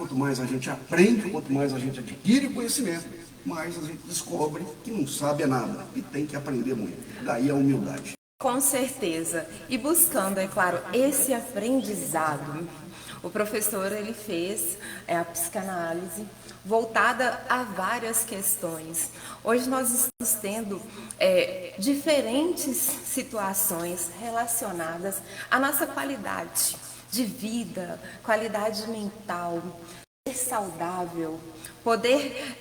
quanto mais a gente aprende, quanto mais a gente adquire conhecimento, mais a gente descobre que não sabe nada e tem que aprender muito. Daí a humildade. Com certeza. E buscando, é claro, esse aprendizado, o professor ele fez a psicanálise voltada a várias questões. Hoje nós estamos tendo diferentes situações relacionadas à nossa qualidade de vida, qualidade mental, ser saudável, poder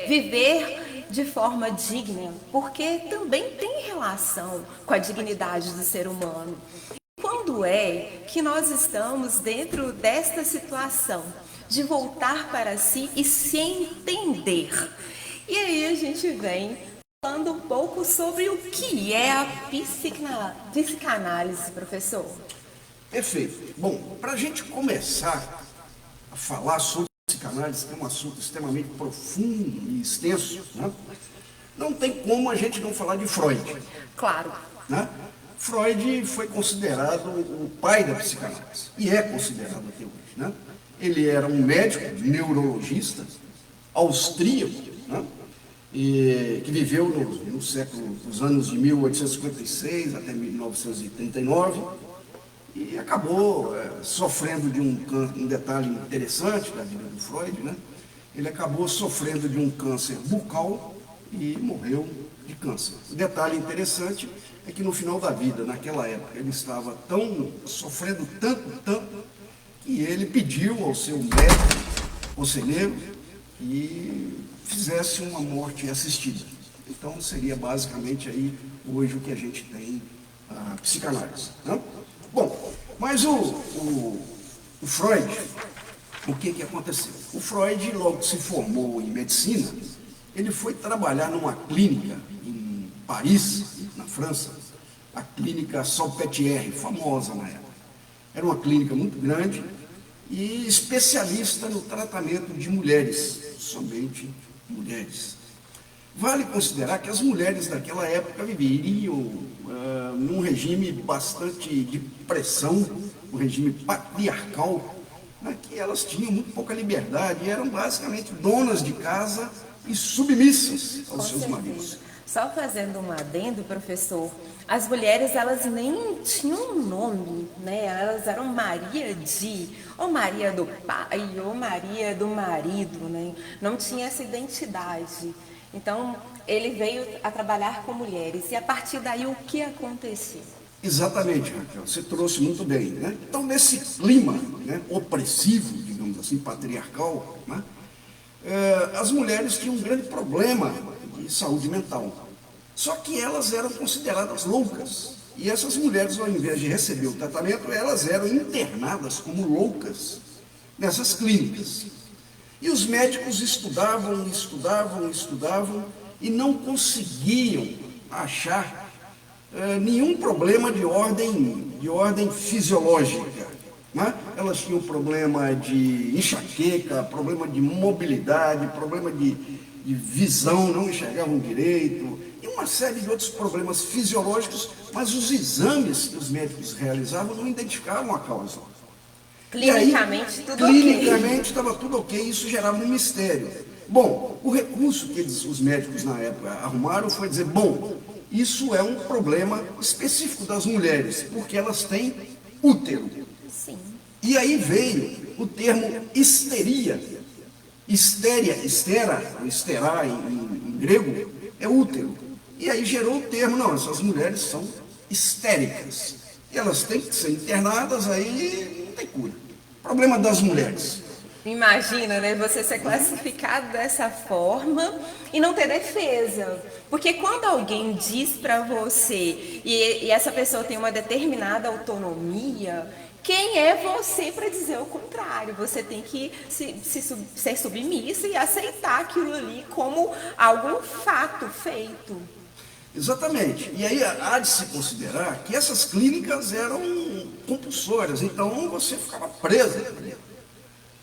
viver de forma digna, porque também tem relação com a dignidade do ser humano. Quando é que nós estamos dentro desta situação de voltar para si e se entender? E aí a gente vem falando um pouco sobre o que é a psicanálise, professor. Perfeito. Bom, para a gente começar a falar sobre psicanálise, que é um assunto extremamente profundo e extenso, né? Não tem como a gente não falar de Freud. Claro. Né? Freud foi considerado o pai da psicanálise, e é considerado até hoje. Né? Ele era um médico, neurologista, austríaco, né? Que viveu nos anos de 1856 até 1939, e acabou sofrendo de um detalhe interessante da vida do Freud, né? Ele acabou sofrendo de um câncer bucal e morreu de câncer. O detalhe interessante é que no final da vida, naquela época, ele estava sofrendo tanto, que ele pediu ao seu médico conselheiro que fizesse uma morte assistida. Então seria basicamente aí hoje o que a gente tem a psicanálise. Né? Bom, mas o Freud, o que aconteceu? O Freud, logo que se formou em medicina, ele foi trabalhar numa clínica em Paris, na França, a clínica Salpêtrière, famosa na época. Era uma clínica muito grande e especialista no tratamento de mulheres, somente mulheres. Vale considerar que as mulheres daquela época viviam num regime bastante de pressão, um regime patriarcal, né, que elas tinham muito pouca liberdade e eram basicamente donas de casa e submissas aos seus maridos. Só fazendo um adendo, professor, as mulheres elas nem tinham um nome, né? Elas eram Maria de, ou Maria do pai, ou Maria do marido, né? Não tinha essa identidade. Então, ele veio a trabalhar com mulheres. E a partir daí, o que aconteceu? Exatamente, Raquel, você trouxe muito bem. Né? Então, nesse clima, né, opressivo, digamos assim, patriarcal, né, as mulheres tinham um grande problema de saúde mental. Só que elas eram consideradas loucas. E essas mulheres, ao invés de receber o tratamento, elas eram internadas como loucas nessas clínicas. E os médicos estudavam e não conseguiam achar nenhum problema de ordem fisiológica. Né? Elas tinham problema de enxaqueca, problema de mobilidade, problema de visão, não enxergavam direito, e uma série de outros problemas fisiológicos, mas os exames que os médicos realizavam não identificavam a causa. Clinicamente, clinicamente estava tudo ok, isso gerava um mistério. Bom, o recurso que os médicos na época arrumaram foi dizer, bom, isso é um problema específico das mulheres, porque elas têm útero. Sim. E aí veio o termo histeria. Estera em grego, é útero. E aí gerou o termo, não, essas mulheres são histéricas. E elas têm que ser internadas, aí não tem cura. Problema das mulheres. Imagina, né? Você ser classificado dessa forma e não ter defesa. Porque quando alguém diz para você e essa pessoa tem uma determinada autonomia, quem é você para dizer o contrário? Você tem que ser submissa e aceitar aquilo ali como algum fato feito. Exatamente. E aí há de se considerar que essas clínicas eram compulsórias, então você ficava presa.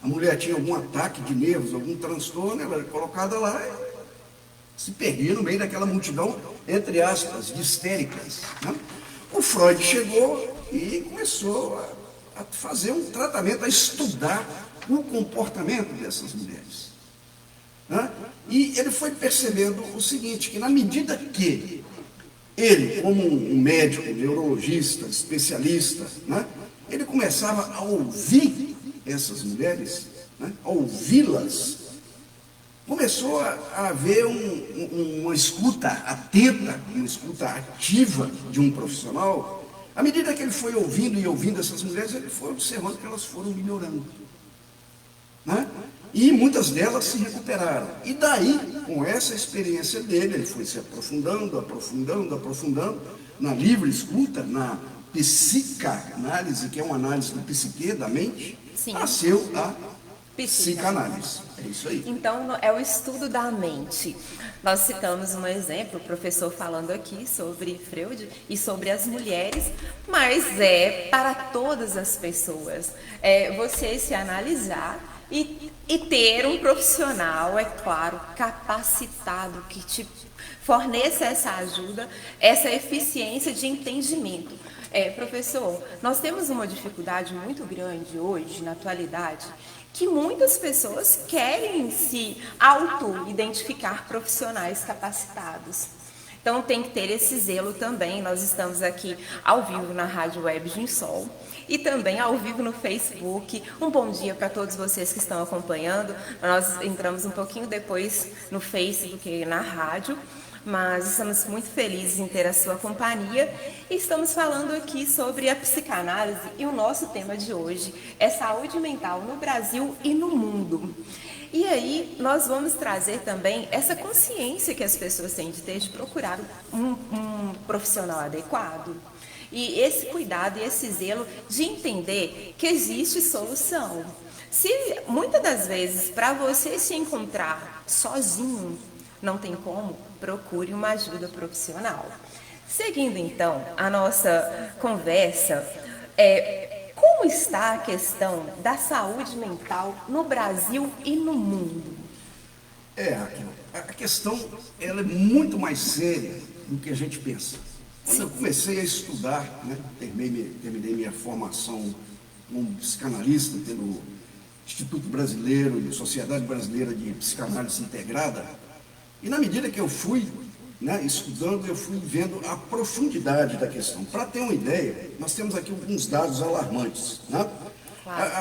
A mulher tinha algum ataque de nervos, algum transtorno, ela era colocada lá e se perdia no meio daquela multidão, entre aspas, de histéricas. Né? O Freud chegou e começou a fazer um tratamento, a estudar o comportamento dessas mulheres. Né? E ele foi percebendo o seguinte, que na medida que ele, como um médico, neurologista, especialista, né, ele começava a ouvir essas mulheres, né, a ouvi-las, começou a haver uma escuta atenta, uma escuta ativa de um profissional. À medida que ele foi ouvindo e ouvindo essas mulheres, ele foi observando que elas foram melhorando. Né? E muitas delas se recuperaram. E daí, com essa experiência dele, ele foi se aprofundando, aprofundando na livre escuta, na psicanálise, que é uma análise do psique, da mente. Sim. Nasceu a psicanálise. É isso aí. Então, é o estudo da mente. Nós citamos um exemplo, o professor falando aqui sobre Freud e sobre as mulheres, mas é para todas as pessoas. É você se analisar e ter um profissional, é claro, capacitado, que te forneça essa ajuda, essa eficiência de entendimento. Professor, nós temos uma dificuldade muito grande hoje, na atualidade, que muitas pessoas querem se auto-identificar profissionais capacitados. Então, tem que ter esse zelo também. Nós estamos aqui ao vivo na Rádio Web Ginsol e também ao vivo no Facebook. Um bom dia para todos vocês que estão acompanhando. Nós entramos um pouquinho depois no Facebook e na rádio, mas estamos muito felizes em ter a sua companhia. E estamos falando aqui sobre a psicanálise e o nosso tema de hoje é saúde mental no Brasil e no mundo. E aí, nós vamos trazer também essa consciência que as pessoas têm de ter de procurar um profissional adequado. E esse cuidado e esse zelo de entender que existe solução. Se muitas das vezes, para você se encontrar sozinho, não tem como, procure uma ajuda profissional. Seguindo então a nossa conversa, como está a questão da saúde mental no Brasil e no mundo? A questão ela é muito mais séria do que a gente pensa. Quando eu comecei a estudar, né, terminei minha formação como psicanalista pelo Instituto Brasileiro e Sociedade Brasileira de Psicanálise Integrada, e na medida que eu fui estudando, eu fui vendo a profundidade da questão. Para ter uma ideia, nós temos aqui alguns dados alarmantes. Né? Claro.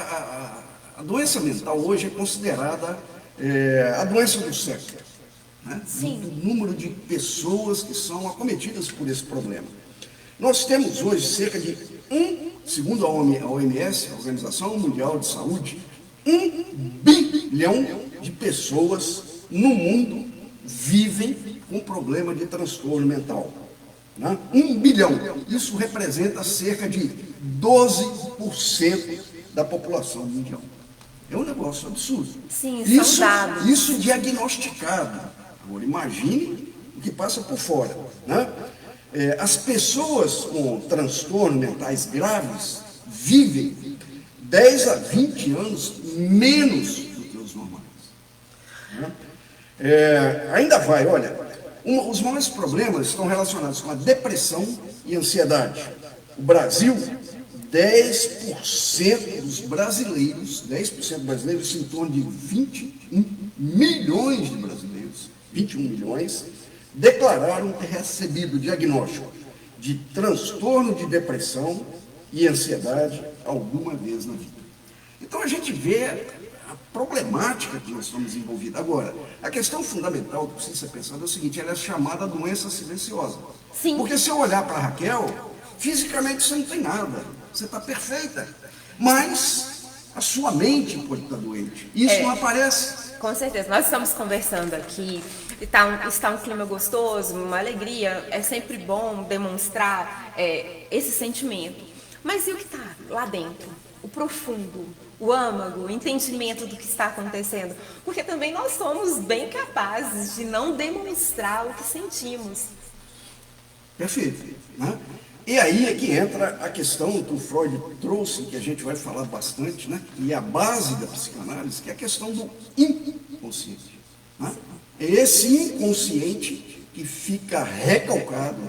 A doença mental hoje é considerada a doença do século. Né? O número de pessoas que são acometidas por esse problema. Nós temos hoje cerca de segundo a OMS, a Organização Mundial de Saúde, 1 bilhão de pessoas no mundo vivem com problema de transtorno mental. Né? 1 bilhão. Isso representa cerca de 12% da população mundial. É um negócio absurdo. Sim, isso diagnosticado. Agora, imagine o que passa por fora. Né? As pessoas com transtornos mentais graves vivem 10 a 20 anos menos do que os normais. Né? Ainda vai, olha, os maiores problemas estão relacionados com a depressão e ansiedade. O Brasil, 10% dos brasileiros, 10% dos brasileiros, em torno de 21 milhões de brasileiros, 21 milhões, declararam ter recebido diagnóstico de transtorno de depressão e ansiedade alguma vez na vida. Então a gente vê a problemática que nós estamos envolvidos. Agora, a questão fundamental que precisa ser pensada é o seguinte, ela é chamada doença silenciosa. Sim. Porque se eu olhar para a Raquel, fisicamente você não tem nada, você está perfeita, mas a sua mente pode estar doente. Isso não aparece. Com certeza, nós estamos conversando aqui, está um clima gostoso, uma alegria, é sempre bom demonstrar esse sentimento. Mas e o que está lá dentro? O profundo, o âmago, o entendimento do que está acontecendo. Porque também nós somos bem capazes de não demonstrar o que sentimos. Perfeito. Né? E aí é que entra a questão que o Freud trouxe, que a gente vai falar bastante, né? E a base da psicanálise, que é a questão do inconsciente. Né? É esse inconsciente que fica recalcado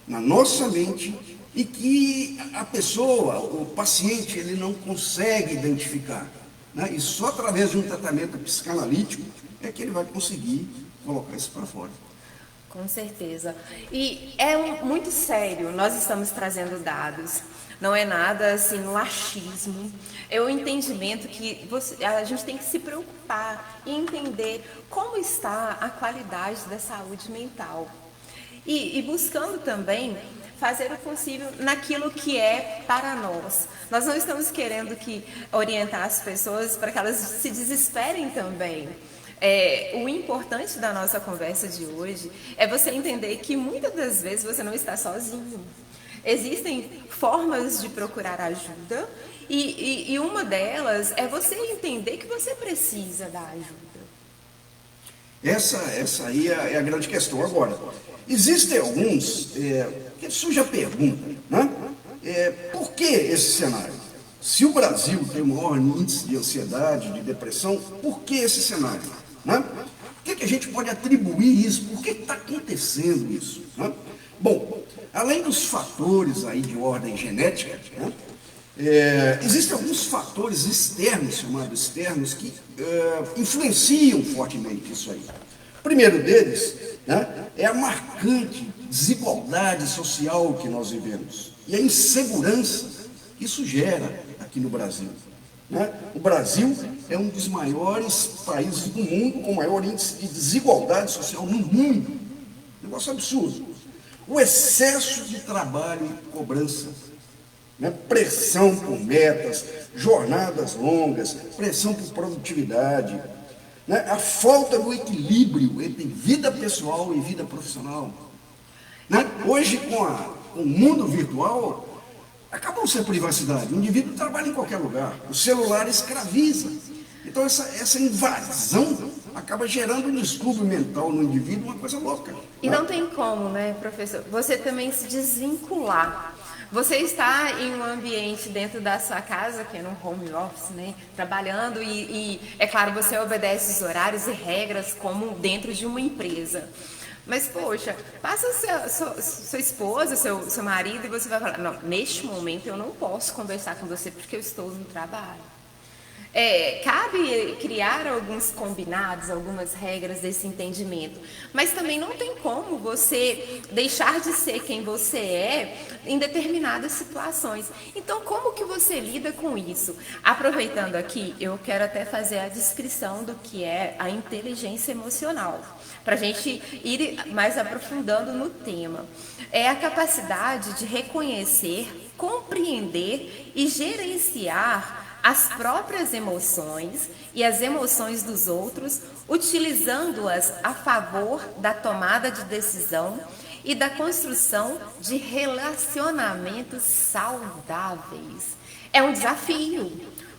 na nossa mente e que a pessoa, o paciente, ele não consegue identificar. né? E só através de um tratamento psicanalítico é que ele vai conseguir colocar isso para fora. Com certeza. E é muito sério, nós estamos trazendo dados. Não é nada assim no achismo. É o entendimento que a gente tem que se preocupar e entender como está a qualidade da saúde mental. E buscando também fazer o possível naquilo que é para nós. Nós não estamos querendo orientar as pessoas para que elas se desesperem também. O importante da nossa conversa de hoje é você entender que muitas das vezes você não está sozinho. Existem formas de procurar ajuda e uma delas é você entender que você precisa da ajuda. Essa aí é a grande questão. Agora, existem alguns que surge a pergunta, né? Por que esse cenário? Se o Brasil tem o maior índice de ansiedade, de depressão, por que esse cenário? Né? O que a gente pode atribuir isso? Por que está acontecendo isso? Né? Bom, além dos fatores aí de ordem genética, né, existem alguns fatores externos, chamados externos, que influenciam fortemente isso aí. O primeiro deles, né, é a marcante desigualdade social que nós vivemos e a insegurança que isso gera aqui no Brasil. Né? O Brasil é um dos maiores países do mundo com maior índice de desigualdade social no mundo. Negócio absurdo. O excesso de trabalho e cobrança, né? Pressão por metas, jornadas longas, pressão por produtividade, né? A falta do equilíbrio entre vida pessoal e vida profissional. Né? Hoje, com o mundo virtual, acabou-se a privacidade. O indivíduo trabalha em qualquer lugar. O celular escraviza. Então, essa invasão acaba gerando um distúrbio mental no indivíduo, uma coisa louca. E não tem como, né, professor, você também se desvincular. Você está em um ambiente dentro da sua casa, que é no home office, né, trabalhando e é claro, você obedece os horários e regras como dentro de uma empresa. Mas, poxa, passa sua esposa, seu marido, e você vai falar, não, neste momento eu não posso conversar com você porque eu estou no trabalho. Cabe criar alguns combinados, algumas regras desse entendimento, mas também não tem como você deixar de ser quem você é em determinadas situações. Então, como que você lida com isso? Aproveitando aqui, eu quero até fazer a descrição do que é a inteligência emocional, para a gente ir mais aprofundando no tema. É a capacidade de reconhecer, compreender e gerenciar as próprias emoções e as emoções dos outros, utilizando-as a favor da tomada de decisão e da construção de relacionamentos saudáveis. É um desafio.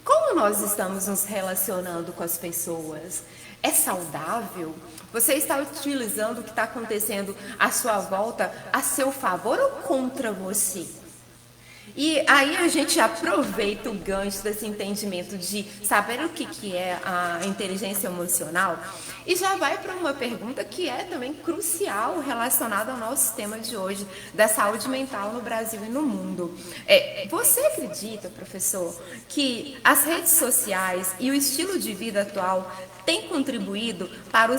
Como nós estamos nos relacionando com as pessoas? É saudável? Você está utilizando o que está acontecendo à sua volta a seu favor ou contra você? E aí a gente aproveita o gancho desse entendimento de saber o que é a inteligência emocional e já vai para uma pergunta que é também crucial relacionada ao nosso tema de hoje, da saúde mental no Brasil e no mundo. Você acredita, professor, que as redes sociais e o estilo de vida atual têm contribuído para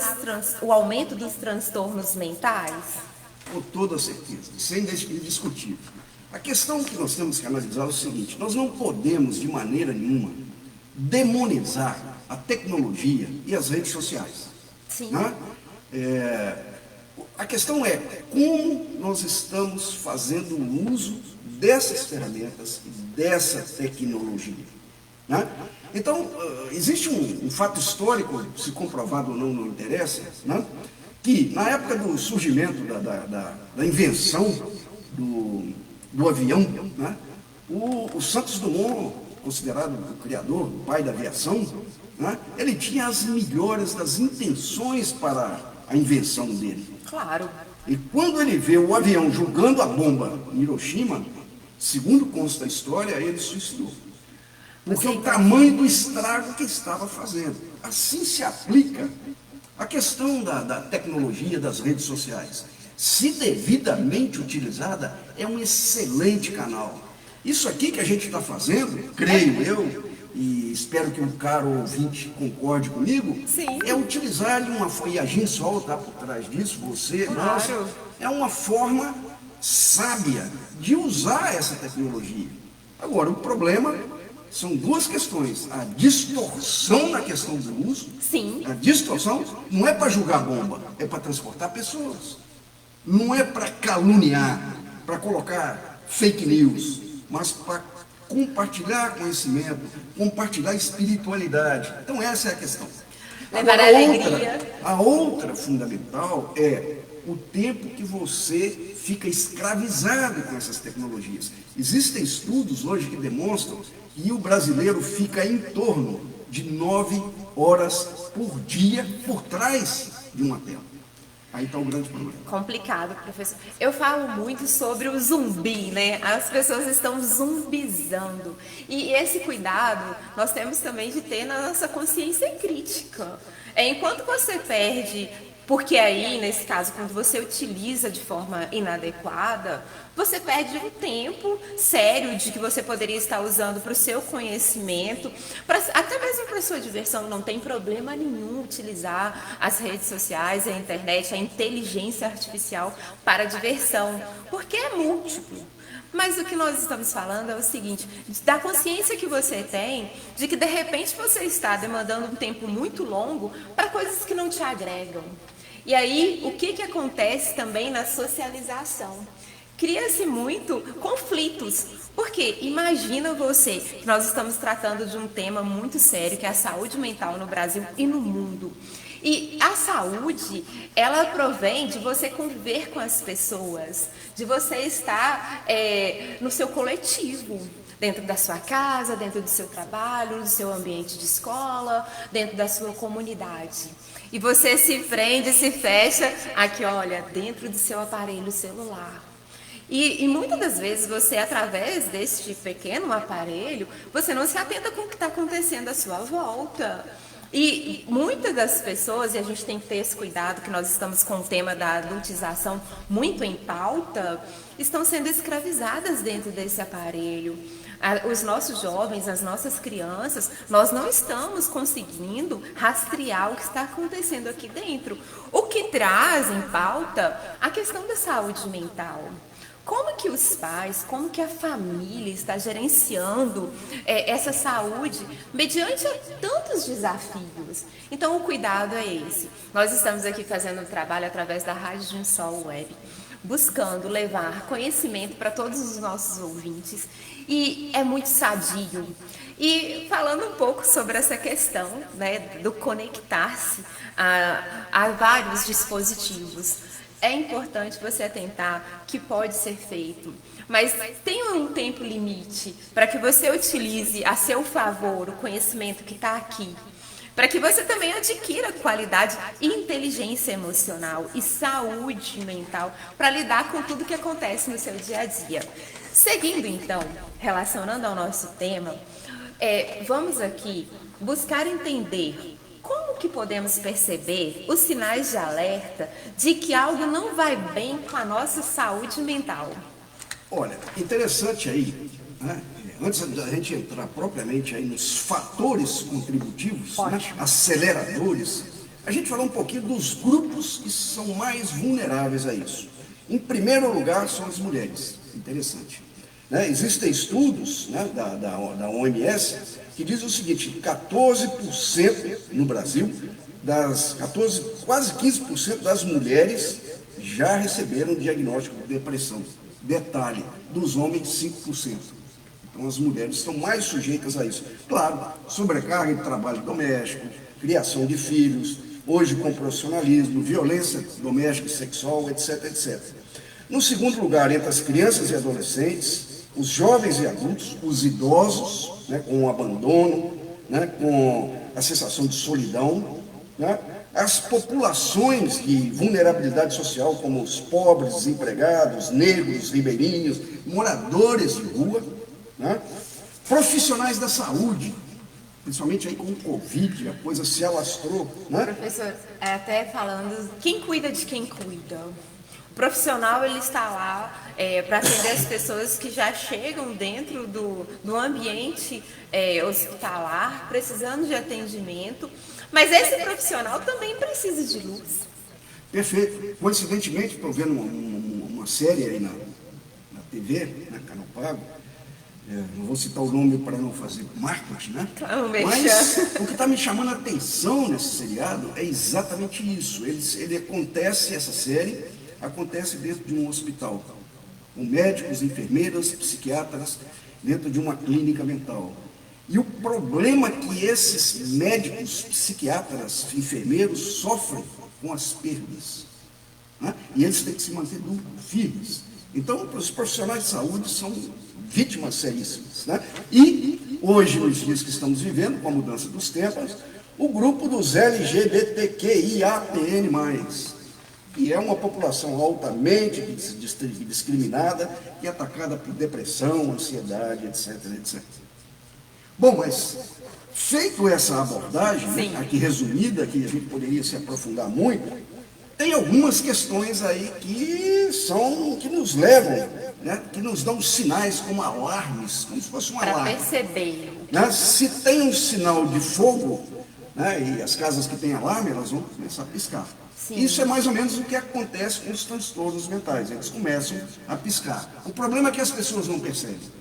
o aumento dos transtornos mentais? Com toda certeza, sem discutir. A questão que nós temos que analisar é o seguinte: nós não podemos, de maneira nenhuma, demonizar a tecnologia e as redes sociais. Sim. Né? A questão é como nós estamos fazendo uso dessas ferramentas e dessa tecnologia. Né? Então, existe um fato histórico, se comprovado ou não, não interessa, né? Que na época do surgimento da invenção do avião, né? O Santos Dumont, considerado o criador, o pai da aviação, né? Ele tinha as melhores das intenções para a invenção dele. Claro. E quando ele vê o avião jogando a bomba em Hiroshima, segundo consta a história, ele suicidou. Porque o tamanho do estrago que estava fazendo. Assim se aplica a questão da tecnologia, das redes sociais. Se devidamente utilizada, é um excelente canal. Isso aqui que a gente está fazendo, creio eu, e espero que o caro ouvinte concorde comigo, Sim. é utilizar e a gente só está por trás disso, você, nós, Claro. é uma forma sábia de usar essa tecnologia. Agora, o problema são duas questões: a distorção na questão do uso. Sim. A distorção não é para jogar bomba, é para transportar pessoas. Não é para caluniar, para colocar fake news, mas para compartilhar conhecimento, compartilhar espiritualidade. Então essa é a questão. Levar Agora, alegria. a outra fundamental é o tempo que você fica escravizado com essas tecnologias. Existem estudos hoje que demonstram que o brasileiro fica em torno de 9 horas por dia por trás de uma tela. Aí está o grande problema. Complicado, professor. Eu falo muito sobre o zumbi, né? As pessoas estão zumbizando. E esse cuidado nós temos também de ter na nossa consciência crítica. Enquanto você perde, porque aí, nesse caso, quando você utiliza de forma inadequada, você perde um tempo sério de que você poderia estar usando para o seu conhecimento, até mesmo para a sua diversão. Não tem problema nenhum utilizar as redes sociais, a internet, a inteligência artificial para diversão, porque é múltiplo. Mas o que nós estamos falando é o seguinte: da consciência que você tem de que de repente você está demandando um tempo muito longo para coisas que não te agregam. E aí, o que acontece também na socialização? Cria-se muito conflitos, porque imagina você, que nós estamos tratando de um tema muito sério, que é a saúde mental no Brasil e no mundo. E a saúde, ela provém de você conviver com as pessoas, de você estar no seu coletivo, dentro da sua casa, dentro do seu trabalho, do seu ambiente de escola, dentro da sua comunidade. E você se prende, se fecha aqui, olha, dentro do seu aparelho celular. E muitas das vezes você, através deste pequeno aparelho, você não se atenta com o que está acontecendo à sua volta. E muitas das pessoas, e a gente tem que ter esse cuidado, que nós estamos com o tema da adultização muito em pauta, estão sendo escravizadas dentro desse aparelho. Os nossos jovens, as nossas crianças, nós não estamos conseguindo rastrear o que está acontecendo aqui dentro. O que traz em pauta a questão da saúde mental. Como que os pais, como que a família está gerenciando essa saúde mediante tantos desafios? Então, o cuidado é esse. Nós estamos aqui fazendo um trabalho através da Rádio de um Sol Web, buscando levar conhecimento para todos os nossos ouvintes, e é muito sadio. E falando um pouco sobre essa questão, né, do conectar-se a vários dispositivos, é importante você atentar que pode ser feito, mas tenha um tempo limite para que você utilize a seu favor o conhecimento que está aqui, para que você também adquira qualidade e inteligência emocional e saúde mental para lidar com tudo que acontece no seu dia a dia. Seguindo então, relacionando ao nosso tema, vamos aqui buscar entender como que podemos perceber os sinais de alerta de que algo não vai bem com a nossa saúde mental. Olha, interessante aí, né? Antes da gente entrar propriamente aí nos fatores contributivos, né? Aceleradores, a gente falar um pouquinho dos grupos que são mais vulneráveis a isso. Em primeiro lugar, são as mulheres. Interessante. Né? Existem estudos, né, da OMS que dizem o seguinte: 14% no Brasil, quase 15% das mulheres já receberam diagnóstico de depressão. Detalhe, dos homens 5%. Então as mulheres estão mais sujeitas a isso. Claro, sobrecarga de trabalho doméstico, criação de filhos, hoje com profissionalismo, violência doméstica e sexual, etc, etc. No segundo lugar, entre as crianças e adolescentes, os jovens e adultos, os idosos, né, com o abandono, né, com a sensação de solidão, né, as populações de vulnerabilidade social, como os pobres, desempregados, negros, ribeirinhos, moradores de rua, né, profissionais da saúde, principalmente aí com o Covid, a coisa se alastrou. Né? Professor, até falando, quem cuida de quem cuida? O profissional ele está lá para atender as pessoas que já chegam dentro do ambiente hospitalar, precisando de atendimento, mas esse profissional também precisa de luz. Perfeito. Coincidentemente, estou vendo uma série aí na TV, na Canal Pago, não vou citar o nome para não fazer marketing, né? Mas o que está me chamando a atenção nesse seriado é exatamente isso. Essa série acontece dentro de um hospital, com médicos, enfermeiras, psiquiatras, dentro de uma clínica mental. E o problema que esses médicos, psiquiatras, enfermeiros sofrem com as perdas, né? E eles têm que se manter firmes. Então, os profissionais de saúde são vítimas seríssimas, né? E hoje, nos dias que estamos vivendo, com a mudança dos tempos, o grupo dos LGBTQIAPN+, que é uma população altamente discriminada e atacada por depressão, ansiedade, etc, etc. Bom, mas feito essa abordagem, né, aqui resumida, que a gente poderia se aprofundar muito, tem algumas questões aí que nos levam, né, que nos dão sinais como alarmes, como se fosse um alarme. Para perceber. Né? Se tem um sinal de fogo, né, e as casas que têm alarme, elas vão começar a piscar. Sim. Isso é mais ou menos o que acontece com os transtornos mentais, eles começam a piscar. O problema é que as pessoas não percebem.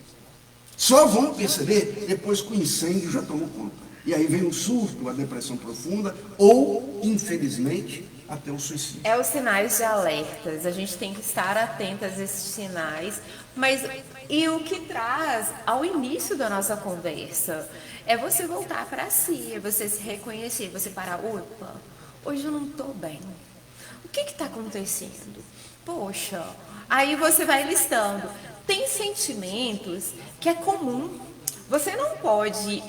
Só vão perceber depois que o incêndio já tomou conta. E aí vem o surto, a depressão profunda, ou, infelizmente, até o suicídio. É os sinais de alertas, a gente tem que estar atento a esses sinais, mas e o que traz ao início da nossa conversa é você voltar para si, é você se reconhecer, você parar, opa, hoje eu não estou bem, o que está acontecendo? Poxa, aí você vai listando, tem sentimentos que é comum, você não pode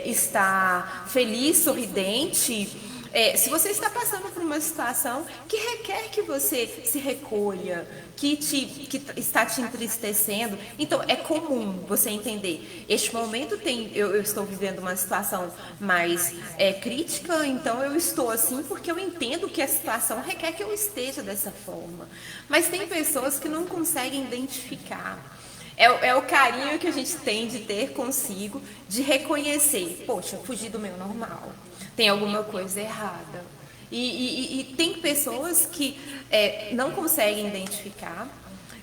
estar feliz, sorridente, se você está passando por uma situação que requer que você se recolha, que está te entristecendo, então é comum você entender. Este momento eu estou vivendo uma situação mais crítica, então eu estou assim porque eu entendo que a situação requer que eu esteja dessa forma. Mas tem pessoas que não conseguem identificar. É o carinho que a gente tem de ter consigo, de reconhecer, poxa, fugi do meu normal. Tem alguma coisa errada. E tem pessoas que não conseguem identificar.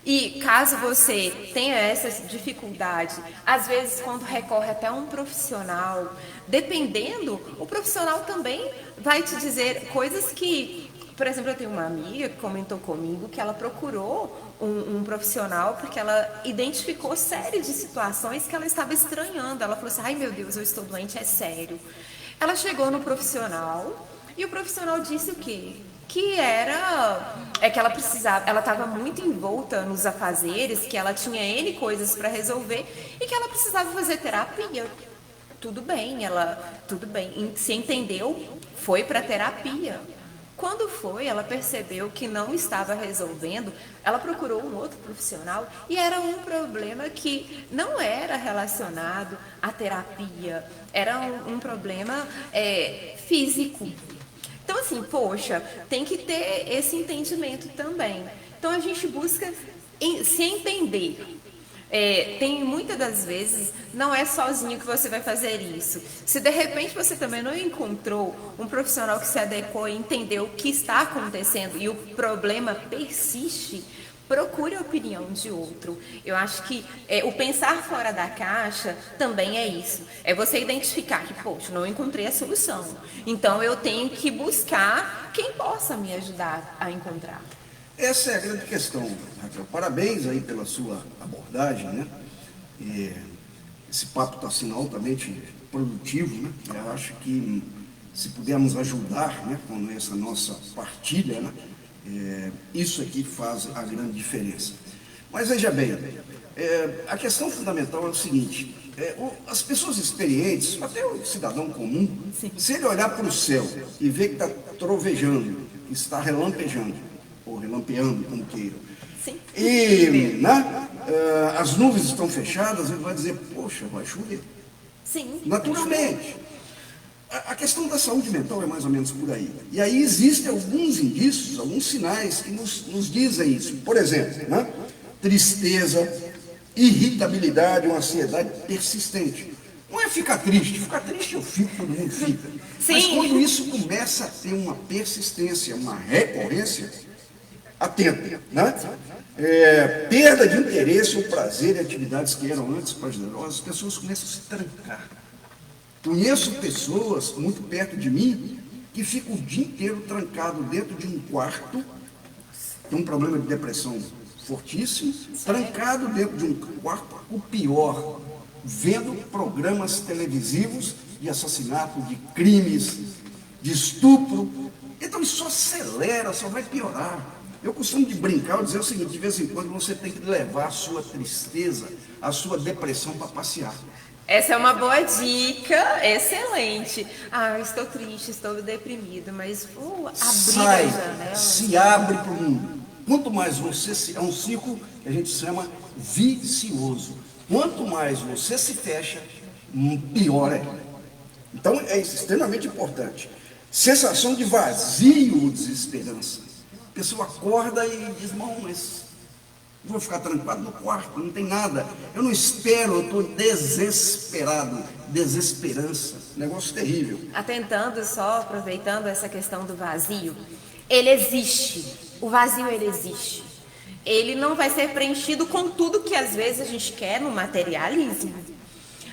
E caso você tenha essa dificuldade, às vezes quando recorre até um profissional, dependendo, o profissional também vai te dizer coisas que... Por exemplo, eu tenho uma amiga que comentou comigo que ela procurou um profissional porque ela identificou série de situações que ela estava estranhando. Ela falou assim, ai meu Deus, eu estou doente, é sério. Ela chegou no profissional e o profissional disse o quê? Que que ela precisava, ela estava muito envolta nos afazeres, que ela tinha N coisas para resolver e que ela precisava fazer terapia. Tudo bem, se entendeu, foi para terapia. Quando ela percebeu que não estava resolvendo, ela procurou um outro profissional e era um problema que não era relacionado à terapia, era um problema físico. Então, assim, poxa, tem que ter esse entendimento também. Então, a gente busca se entender. Tem muitas das vezes, não é sozinho que você vai fazer isso. Se de repente você também não encontrou um profissional que se adequou e entendeu o que está acontecendo e o problema persiste, procure a opinião de outro. Eu acho que o pensar fora da caixa também é isso. É você identificar que, poxa, não encontrei a solução. Então eu tenho que buscar quem possa me ajudar a encontrar. Essa é a grande questão, Raquel. Parabéns aí pela sua abordagem, né? Esse papo está sendo altamente produtivo, né? Eu acho que se pudermos ajudar, né, com essa nossa partilha, né, isso aqui faz a grande diferença. Mas veja bem, a questão fundamental é o seguinte, as pessoas experientes, até o cidadão comum, sim, se ele olhar para o céu e ver que está trovejando, que está relampejando, ou relampeando, como queira. Sim. E as nuvens estão fechadas, ele vai dizer, poxa, vai chover. Sim. Naturalmente. A questão da saúde mental é mais ou menos por aí. E aí existem alguns indícios, alguns sinais que nos dizem isso. Por exemplo, né? Tristeza, irritabilidade, uma ansiedade persistente. Não é ficar triste eu fico, todo mundo fica. Sim. Mas quando isso começa a ter uma persistência, uma recorrência, atento, né? Perda de interesse ou prazer em atividades que eram antes prazerosas, as pessoas começam a se trancar. Conheço pessoas muito perto de mim que ficam o dia inteiro trancado dentro de um quarto, tem um problema de depressão fortíssimo, trancado dentro de um quarto, o pior, vendo programas televisivos de assassinato, de crimes, de estupro. Então isso só acelera, só vai piorar. Eu costumo de brincar, dizer o seguinte, de vez em quando você tem que levar a sua tristeza, a sua depressão para passear. Essa é uma boa dica, excelente. Ah, estou triste, estou deprimido, mas vou abrir Sai, a janela. se abre para o mundo. Quanto mais você... É um ciclo que a gente chama vicioso. Quanto mais você se fecha, pior é. Então é extremamente importante. Sensação de vazio ou desesperança. A pessoa acorda e diz, não, mas vou ficar trancado no quarto, não tem nada. Eu não espero, eu estou desesperado. Desesperança, negócio terrível. Atentando só, aproveitando essa questão do vazio, ele existe. O vazio, ele existe. Ele não vai ser preenchido com tudo que às vezes a gente quer no materialismo.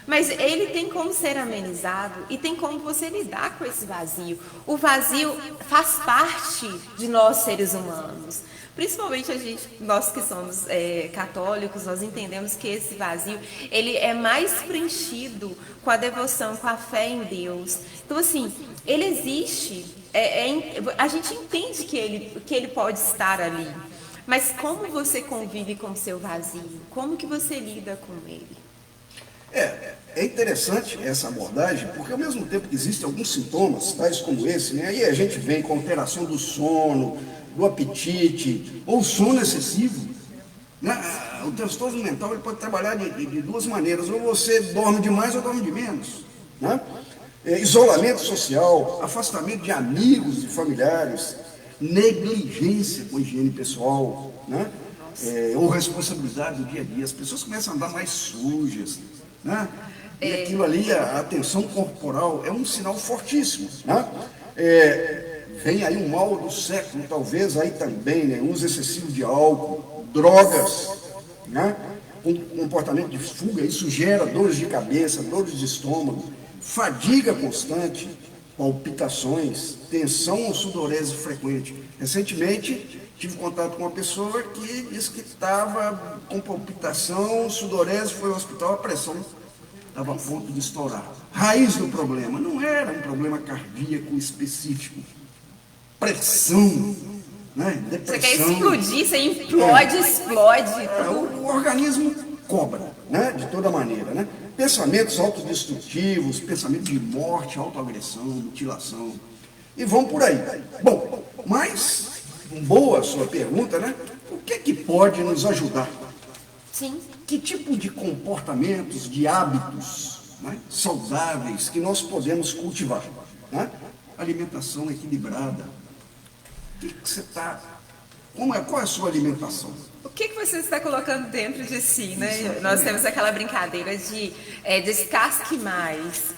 Mas ele tem como ser amenizado e tem como você lidar com esse vazio. O vazio faz parte de nós seres humanos. Principalmente nós que somos católicos, nós entendemos que esse vazio ele é mais preenchido com a devoção, com a fé em Deus. Então, assim, ele existe. A gente entende que ele pode estar ali. Mas como você convive com o seu vazio? Como que você lida com ele? É interessante essa abordagem, porque ao mesmo tempo que existem alguns sintomas, tais como esse, né, aí a gente vem com alteração do sono, do apetite, ou sono excessivo, né, o transtorno mental ele pode trabalhar de duas maneiras, ou você dorme demais ou dorme de menos, né? Isolamento social, afastamento de amigos e familiares, negligência com a higiene pessoal, né? Ou responsabilidade do dia a dia, as pessoas começam a andar mais sujas, né? E aquilo ali, a atenção corporal, é um sinal fortíssimo, né? Vem aí um mal do século, talvez aí também, né? Uso excessivo de álcool, drogas, né? Um comportamento de fuga, isso gera dores de cabeça, dores de estômago, fadiga constante, palpitações, tensão ou sudorese frequente. Recentemente, tive contato com uma pessoa que disse que estava com palpitação, sudorese, foi ao hospital, a pressão estava a ponto de estourar. Raiz do problema não era um problema cardíaco específico. Pressão, né? Depressão. Você quer explodir, você implode, explode. O organismo cobra, né? De toda maneira, né? Pensamentos autodestrutivos, pensamento de morte, autoagressão, mutilação. E vão por aí. Bom, mas, boa a sua pergunta, né? O que pode nos ajudar? Sim. Que tipo de comportamentos, de hábitos, né, saudáveis que nós podemos cultivar? Né? Alimentação equilibrada. O que você está... Qual é a sua alimentação? O que você está colocando dentro de si, né? Nós temos aquela brincadeira de descasque mais.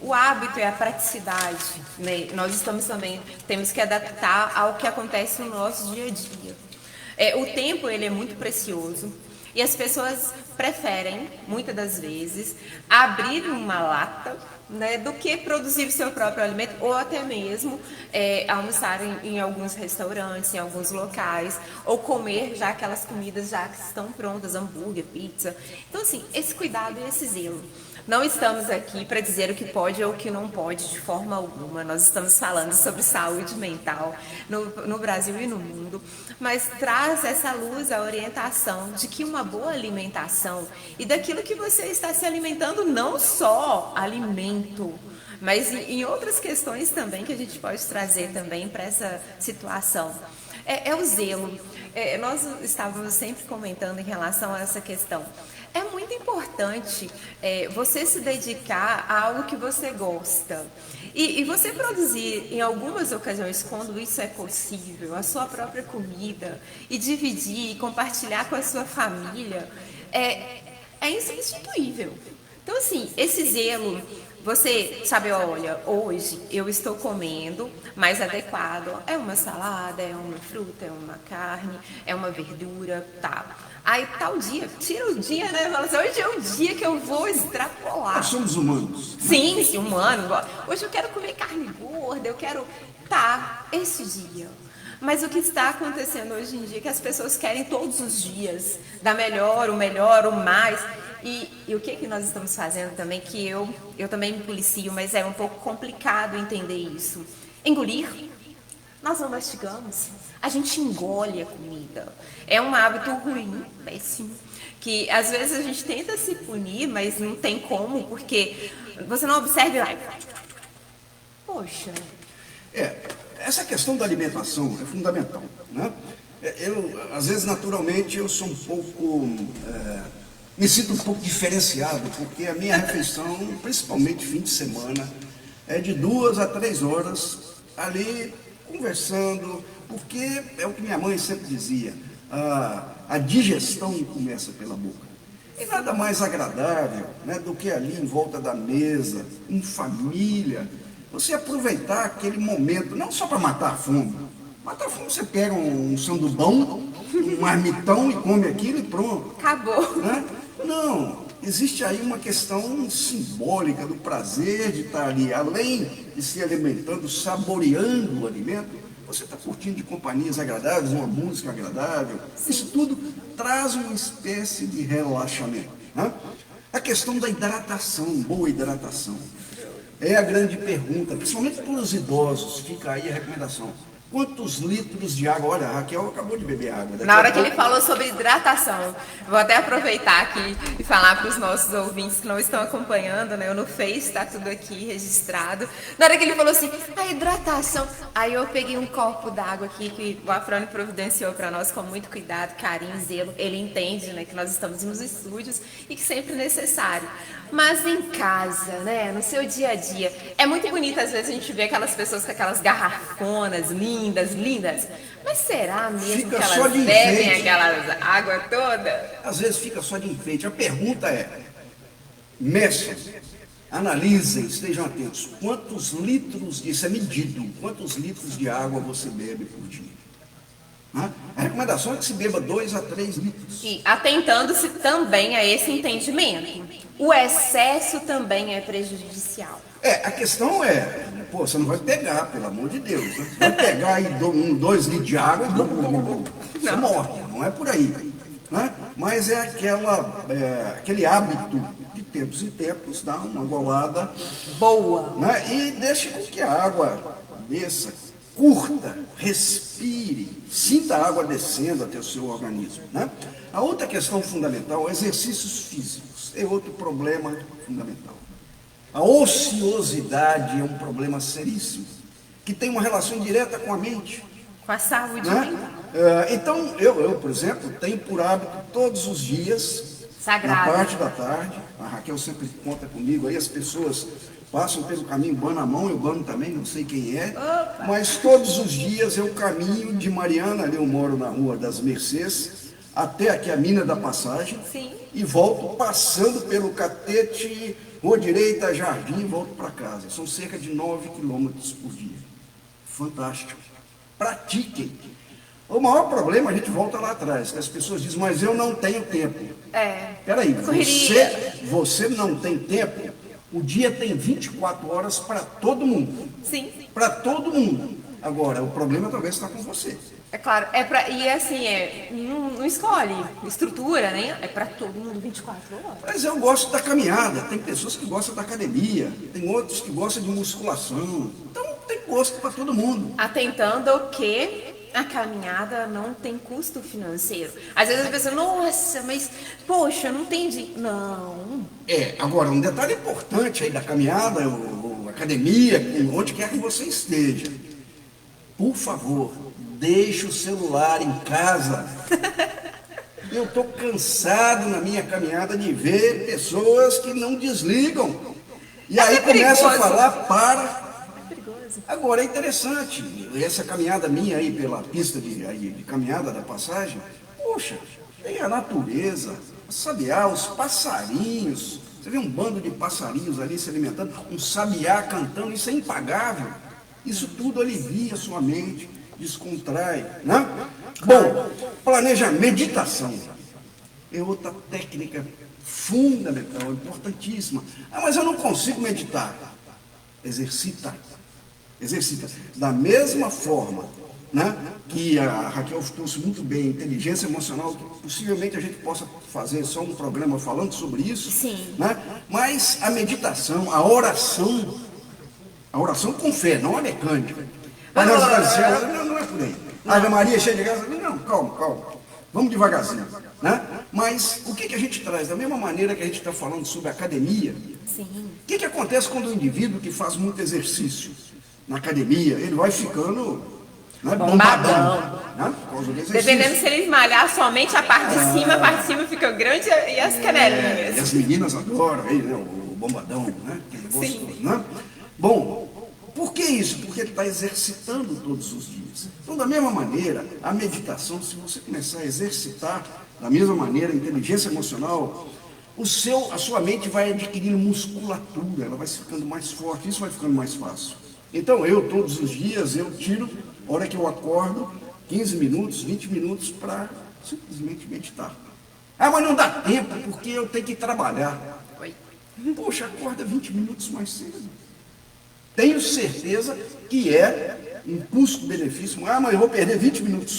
O hábito é a praticidade, né? Nós temos que adaptar ao que acontece no nosso dia a dia. O tempo ele é muito precioso e as pessoas preferem, muitas das vezes, abrir uma lata, né, do que produzir o seu próprio alimento ou até mesmo almoçar em alguns restaurantes, em alguns locais, ou comer já aquelas comidas já que estão prontas, hambúrguer, pizza. Então, assim, esse cuidado e esse zelo. Não estamos aqui para dizer o que pode ou o que não pode de forma alguma. Nós estamos falando sobre saúde mental no Brasil e no mundo, mas traz essa luz, a orientação de que uma boa alimentação e daquilo que você está se alimentando, não só alimento, mas em outras questões também que a gente pode trazer também para essa situação. É o zelo. Nós estávamos sempre comentando em relação a essa questão. É muito importante você se dedicar a algo que você gosta. E você produzir, em algumas ocasiões, quando isso é possível, a sua própria comida e dividir e compartilhar com a sua família é insubstituível. Então, assim, esse zelo, você sabe, olha, hoje eu estou comendo mais adequado. É uma salada, é uma fruta, é uma carne, é uma verdura, tá. Aí tal dia, tira o dia, né? Fala assim, hoje é o dia que eu vou extrapolar. Nós somos humanos. Sim, sim, humano. Hoje eu quero comer carne gorda, eu quero. Tá, esse dia. Mas o que está acontecendo hoje em dia é que as pessoas querem todos os dias dar melhor, o mais. E o que nós estamos fazendo também, que eu também me policio, mas é um pouco complicado entender isso. Engolir. Nós não mastigamos, a gente engole a comida. É um hábito ruim, péssimo, que às vezes a gente tenta se punir, mas não tem como, porque você não observa lá. Poxa. Essa questão da alimentação é fundamental, né? Às vezes, naturalmente, eu sou um pouco... me sinto um pouco diferenciado, porque a minha refeição, principalmente fim de semana, é de 2 a 3 horas ali conversando, porque é o que minha mãe sempre dizia, a digestão começa pela boca. E nada mais agradável, né, do que ali em volta da mesa, em família, você aproveitar aquele momento, não só para matar a fome. Matar a fome, você pega um sandubão, um marmitão e come aquilo e pronto. Acabou. Né? Não, existe aí uma questão simbólica do prazer de estar ali, além de se alimentando, saboreando o alimento, você está curtindo de companhias agradáveis, uma música agradável. Sim. Isso tudo traz uma espécie de relaxamento. Né? A questão da hidratação, boa hidratação, é a grande pergunta, principalmente para os idosos, fica aí a recomendação. Quantos litros de água? Olha, a Raquel acabou de beber água. Na hora que ele falou sobre hidratação, vou até aproveitar aqui e falar para os nossos ouvintes que não estão acompanhando, né? Eu no Face, está tudo aqui registrado. Na hora que ele falou assim, a hidratação, aí eu peguei um copo d'água aqui que o Afrânio providenciou para nós com muito cuidado, carinho, zelo. Ele entende, né, que nós estamos nos estúdios e que sempre é necessário. Mas em casa, né, no seu dia a dia, é muito bonito às vezes a gente vê aquelas pessoas com aquelas garrafonas lindas, mas será mesmo que elas bebem aquela água toda? Às vezes fica só de enfeite. A pergunta é, meçam, analisem, estejam atentos, quantos litros, isso é medido, quantos litros de água você bebe por dia? A recomendação é que se beba 2 a 3 litros. E atentando-se também a esse entendimento. O excesso também é prejudicial. A questão é, você não vai pegar, pelo amor de Deus. Né? Você vai pegar aí 2 litros de água e você morre, não é por aí. Né? Mas é aquele hábito de tempos em tempos, dar uma golada boa. Né? E deixe com que a água desça, curta, respire, sinta a água descendo até o seu organismo. Né? A outra questão fundamental, exercícios físicos, é outro problema fundamental. A ociosidade é um problema seríssimo, que tem uma relação direta com a mente. Com a saúde. Né? Então, eu, por exemplo, tenho por hábito todos os dias, sagrado, na parte da tarde, a Raquel sempre conta comigo, aí as pessoas passam pelo caminho, banam a mão, eu bano também, não sei quem é. Opa. Mas todos os dias eu caminho de Mariana, ali eu moro na Rua das Mercês, até aqui a Mina da Passagem. Sim. E volto passando pelo Catete, Rua Direita, Jardim, e volto para casa. São cerca de 9 quilômetros por dia. Fantástico. Pratiquem. O maior problema, a gente volta lá atrás, que as pessoas dizem, mas eu não tenho tempo. Peraí, você não tem tempo? O dia tem 24 horas para todo mundo. Sim. Para todo mundo. Agora, o problema talvez está com você. É claro, e assim, não escolhe estrutura, né? É para todo mundo 24 horas. Mas eu gosto da caminhada, tem pessoas que gostam da academia, tem outros que gostam de musculação. Então tem gosto para todo mundo. Atentando ao que a caminhada não tem custo financeiro. Às vezes a pessoa, nossa, mas poxa, não tem dinheiro. Não. Agora, um detalhe importante aí da caminhada, academia, onde quer que você esteja. Por favor, deixe o celular em casa. Eu estou cansado na minha caminhada de ver pessoas que não desligam. E aí começa a falar, para. Agora é interessante, essa caminhada minha aí pela pista de caminhada da passagem, poxa, tem a natureza, a sabiá, os passarinhos. Você vê um bando de passarinhos ali se alimentando, um sabiá cantando, isso é impagável. Isso tudo alivia a sua mente, descontrai, né? Bom, planejamento, meditação é outra técnica fundamental, importantíssima. Ah, mas eu não consigo meditar. Exercita. Exercita. Da mesma forma, né, que a Raquel trouxe muito bem, inteligência emocional, que possivelmente a gente possa fazer só um programa falando sobre isso. Sim. Né? Mas a meditação, a oração com fé, não é mecânica. Mas nós não é por aí. Ave Maria cheia de graça. Não, calma. Vamos devagarzinho. Né? Mas o que a gente traz? Da mesma maneira que a gente está falando sobre academia, Sim. o que acontece quando o indivíduo que faz muito exercício na academia, ele vai ficando, né, bombadão, né, por causa do exercício. Dependendo se ele esmalhar somente a parte de cima fica grande e as canelinhas. E as meninas adoram aí, né, o bombadão, né? Que é gostoso, né? Bom, por que isso? Porque ele está exercitando todos os dias. Então, da mesma maneira, a meditação, se você começar a exercitar, da mesma maneira, a inteligência emocional, a sua mente vai adquirindo musculatura, ela vai ficando mais forte, isso vai ficando mais fácil. Então, todos os dias, eu tiro, a hora que eu acordo, 15 minutos, 20 minutos para simplesmente meditar. Ah, mas não dá tempo, porque eu tenho que trabalhar. Oi. Poxa, acorda 20 minutos mais cedo. Tenho certeza que é um custo-benefício. Ah, mas eu vou perder 20 minutos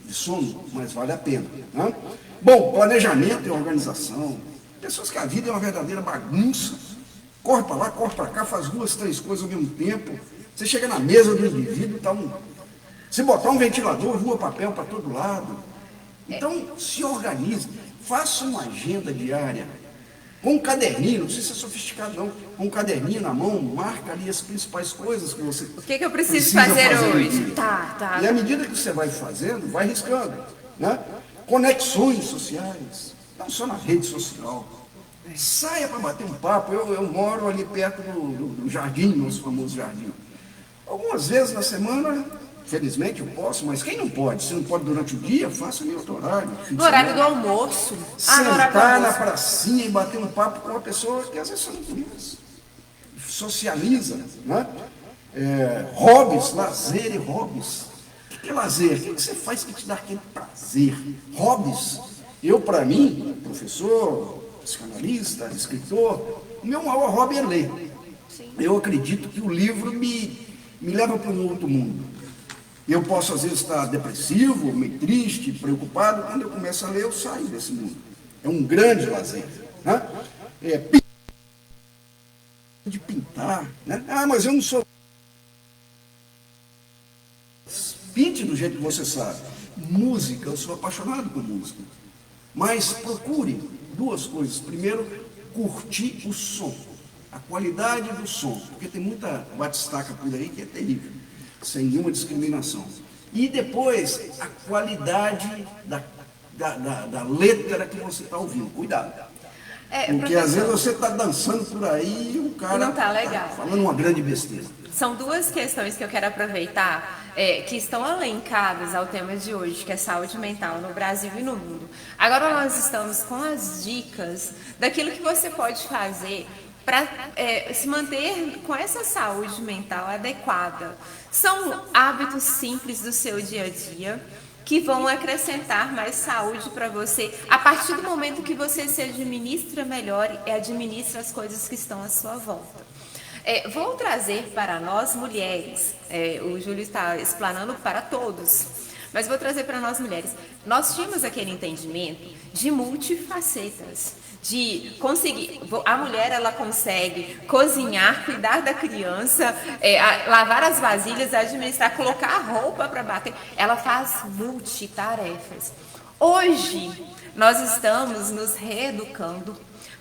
de sono, mas vale a pena. Né? Bom, planejamento e organização. Pessoas que a vida é uma verdadeira bagunça. Corre para lá, corre para cá, faz 2, 3 coisas ao mesmo tempo. Você chega na mesa do indivíduo, se botar um ventilador, voa papel para todo lado. Então, se organize, faça uma agenda diária, com um caderninho, não precisa ser sofisticado não, com um caderninho na mão, marca ali as principais coisas que você O que eu preciso precisa fazer no hoje? dia. Tá. E à medida que você vai fazendo, vai riscando. Né? Conexões sociais, não só na rede social. Saia para bater um papo. Eu moro ali perto do jardim, nosso famoso jardim. Algumas vezes na semana, felizmente eu posso, mas quem não pode? Se não pode durante o dia, faça em outro horário. No horário do almoço. Sentar na pracinha e bater um papo com uma pessoa que às vezes você não conhece. Socializa, né? Hobbies, lazer e hobbies. O que é lazer? O que você faz que te dá aquele prazer? Hobbies. Para mim, professor, psicanalista, escritor, o meu maior hobby é ler. Sim. Eu acredito que o livro me leva para um outro mundo. Eu posso, às vezes, estar depressivo, meio triste, preocupado. Quando eu começo a ler, eu saio desse mundo. É um grande lazer. Né? De pintar. Né? Ah, mas eu não sou... Pinte do jeito que você sabe. Música, eu sou apaixonado por música. Mas procure 2 coisas. Primeiro, curtir o som. A qualidade do som. Porque tem muita batistaca por aí que é terrível. Sem nenhuma discriminação. E depois, a qualidade da letra que você está ouvindo. Cuidado. Porque às vezes você está dançando por aí e o cara não tá legal. Tá falando uma grande besteira. São 2 questões que eu quero aproveitar, que estão alencadas ao tema de hoje, que é saúde mental no Brasil e no mundo. Agora nós estamos com as dicas daquilo que você pode fazer para se manter com essa saúde mental adequada. São hábitos simples do seu dia a dia que vão acrescentar mais saúde para você a partir do momento que você se administra melhor e administra as coisas que estão à sua volta. Vou trazer para nós mulheres, o Júlio está explanando para todos, mas vou trazer para nós mulheres. Nós tínhamos aquele entendimento de multifacetas, de conseguir, a mulher ela consegue cozinhar, cuidar da criança, lavar as vasilhas, administrar, colocar a roupa para bater, ela faz multitarefas. Hoje nós estamos nos reeducando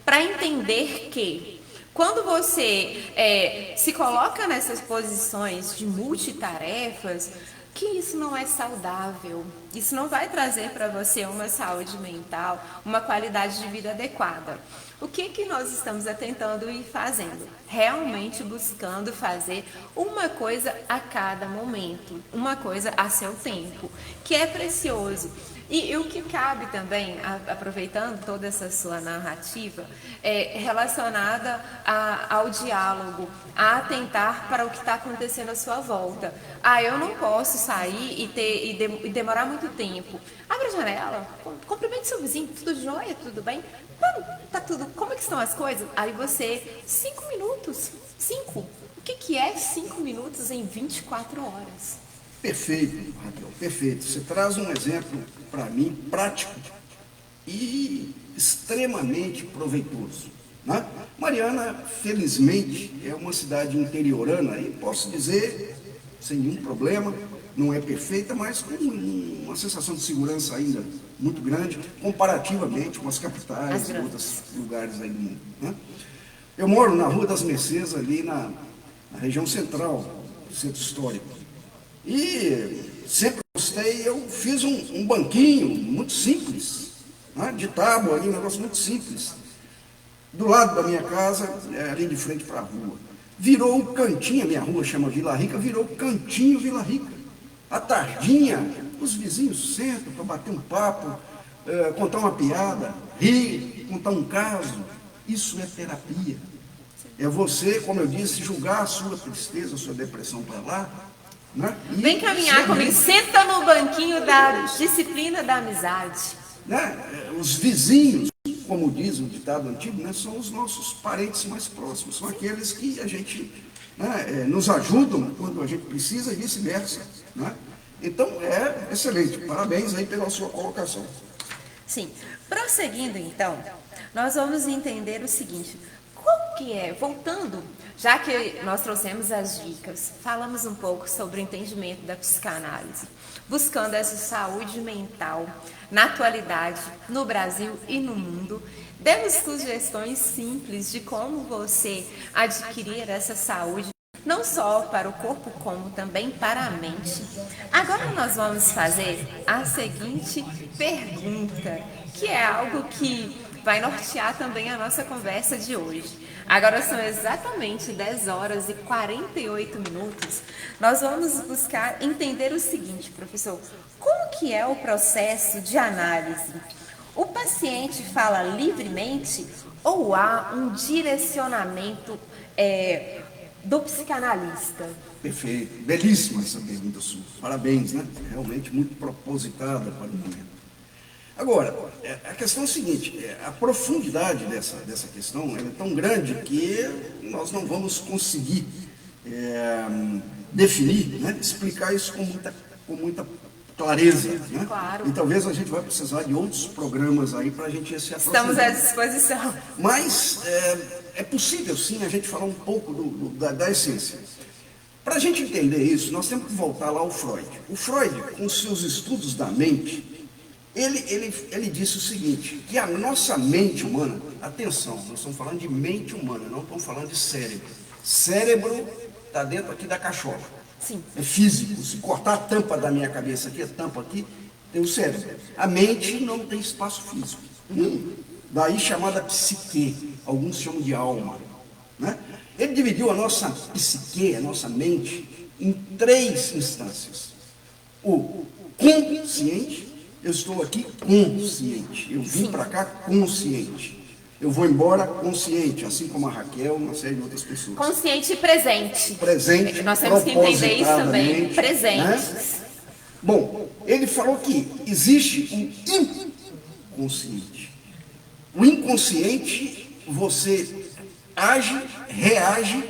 para entender que quando você se coloca nessas posições de multitarefas, que isso não é saudável, isso não vai trazer para você uma saúde mental, uma qualidade de vida adequada. O que nós estamos tentando ir fazendo? Realmente buscando fazer uma coisa a cada momento, uma coisa a seu tempo, que é precioso. E o que cabe também, aproveitando toda essa sua narrativa, é relacionada ao diálogo, a atentar para o que está acontecendo à sua volta. Eu não posso sair e demorar muito tempo. Abre a janela, cumprimente seu vizinho, tudo jóia, tudo bem? Mano, tá tudo, como é que estão as coisas? Aí você, 5 minutos, 5. O que é 5 minutos em 24 horas? Perfeito, Raquel, perfeito. Você traz um exemplo, para mim, prático e extremamente proveitoso. Né? Mariana, felizmente, é uma cidade interiorana e posso dizer, sem nenhum problema, não é perfeita, mas com uma sensação de segurança ainda muito grande, comparativamente com as capitais e outros lugares aí do mundo. Né? Eu moro na Rua das Mercês, ali na região central do centro histórico. E sempre gostei, eu fiz um banquinho muito simples, né, de tábua ali, um negócio muito simples. Do lado da minha casa, ali de frente para a rua. Virou o cantinho, a minha rua chama Vila Rica, virou o cantinho Vila Rica. À tardinha, os vizinhos sentam para bater um papo, contar uma piada, rir, contar um caso. Isso é terapia. É você, como eu disse, julgar a sua tristeza, a sua depressão para lá. Né? Vem caminhar comigo, senta no banquinho da disciplina da amizade. Né? Os vizinhos, como diz o ditado antigo, né, são os nossos parentes mais próximos, são aqueles que a gente, né, nos ajudam quando a gente precisa e vice-versa. Né? Então é excelente, parabéns aí pela sua colocação. Sim, prosseguindo então, nós vamos entender o seguinte. Qual que é, voltando, já que nós trouxemos as dicas, falamos um pouco sobre o entendimento da psicanálise, buscando essa saúde mental na atualidade, no Brasil e no mundo, demos sugestões simples de como você adquirir essa saúde, não só para o corpo, como também para a mente. Agora nós vamos fazer a seguinte pergunta, que é algo que vai nortear também a nossa conversa de hoje. Agora são exatamente 10 horas e 48 minutos. Nós vamos buscar entender o seguinte, professor. Como que é o processo de análise? O paciente fala livremente ou há um direcionamento do psicanalista? Perfeito. Belíssima essa pergunta sua. Parabéns, né? Realmente muito propositada para o momento. Agora, a questão é a seguinte, a profundidade dessa questão é tão grande que nós não vamos conseguir definir, né, explicar isso com muita clareza. Né? Claro. E talvez a gente vai precisar de outros programas aí para a gente se aproximar. Estamos à disposição. Mas é possível, sim, a gente falar um pouco da essência. Para a gente entender isso, nós temos que voltar lá ao Freud. O Freud, com seus estudos da mente, ele disse o seguinte, que a nossa mente humana, atenção, nós estamos falando de mente humana, não estamos falando de cérebro. Cérebro está dentro aqui da cachola. Sim. É físico. Se cortar a tampa da minha cabeça aqui, a tampa aqui, tem o cérebro. A mente não tem espaço físico. Daí chamada psique, alguns chamam de alma. Né? Ele dividiu a nossa psique, a nossa mente, em 3 instâncias. O consciente. Eu estou aqui consciente, eu vim para cá consciente, eu vou embora consciente, assim como a Raquel, uma série de outras pessoas. Consciente e presente. Presente, nós temos que entender isso também, presentes. Né? Bom, ele falou que existe um inconsciente. O inconsciente, você age, reage,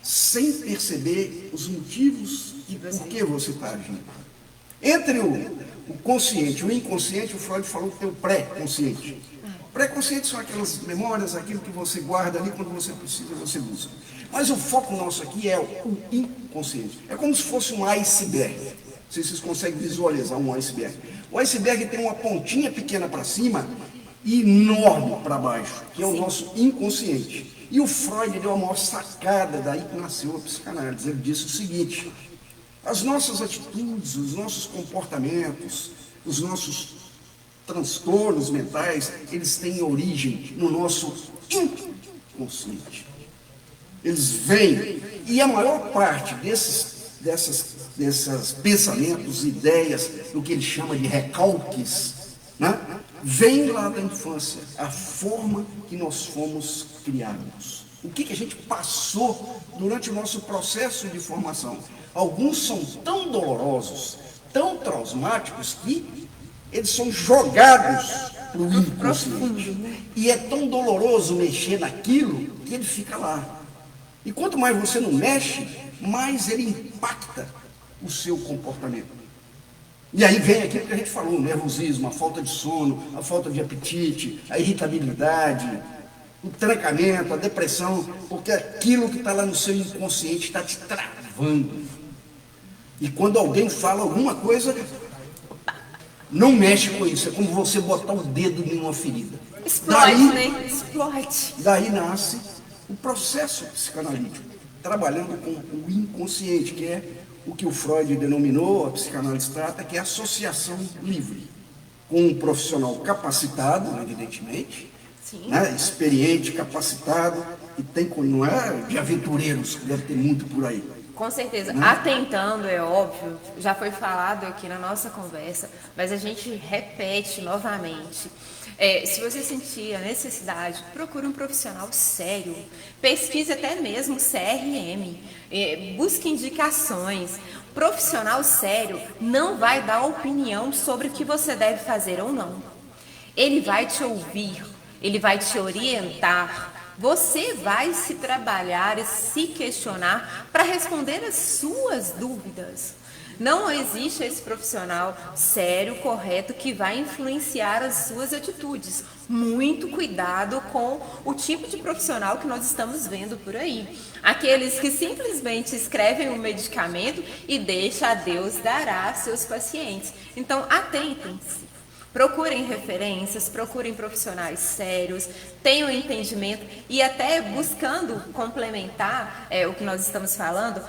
sem perceber os motivos e por que você está agindo. Entre o consciente e o inconsciente, o Freud falou que tem o pré-consciente. Pré-consciente são aquelas memórias, aquilo que você guarda ali quando você precisa, você busca. Mas o foco nosso aqui é o inconsciente. É como se fosse um iceberg. Não sei se vocês conseguem visualizar um iceberg. O iceberg tem uma pontinha pequena para cima e enorme para baixo, que é o nosso inconsciente. E o Freud deu a maior sacada, daí que nasceu a psicanálise. Ele disse o seguinte, As nossas atitudes, os nossos comportamentos, os nossos transtornos mentais, eles têm origem no nosso inconsciente. Eles vêm, e a maior parte desses pensamentos, ideias, do que ele chama de recalques, né, vem lá da infância, a forma que nós fomos criados. O que a gente passou durante o nosso processo de formação. Alguns são tão dolorosos, tão traumáticos, que eles são jogados para o inconsciente. E é tão doloroso mexer naquilo que ele fica lá. E quanto mais você não mexe, mais ele impacta o seu comportamento. E aí vem aquilo que a gente falou, o nervosismo, a falta de sono, a falta de apetite, a irritabilidade, o trancamento, a depressão, porque aquilo que está lá no seu inconsciente está te travando. E quando alguém fala alguma coisa, não mexe com isso, é como você botar o dedo em uma ferida. Explode, né? Explode. Daí nasce o processo psicanalítico, trabalhando com o inconsciente, que é o que o Freud denominou, a psicanálise trata, que é a associação livre, com um profissional capacitado, evidentemente, né, experiente, capacitado, e tem, não é de aventureiros, que deve ter muito por aí. Com certeza. Atentando, é óbvio, já foi falado aqui na nossa conversa, mas a gente repete novamente. Se você sentir a necessidade, procure um profissional sério. Pesquise até mesmo CRM. Busque indicações. Profissional sério não vai dar opinião sobre o que você deve fazer ou não. Ele vai te ouvir, ele vai te orientar. Você vai se trabalhar e se questionar para responder as suas dúvidas. Não existe esse profissional sério, correto, que vai influenciar as suas atitudes. Muito cuidado com o tipo de profissional que nós estamos vendo por aí. Aqueles que simplesmente escrevem um medicamento e deixa a Deus dará a seus pacientes. Então, atentem-se. Procurem referências, procurem profissionais sérios, tenham entendimento e até buscando complementar o que nós estamos falando,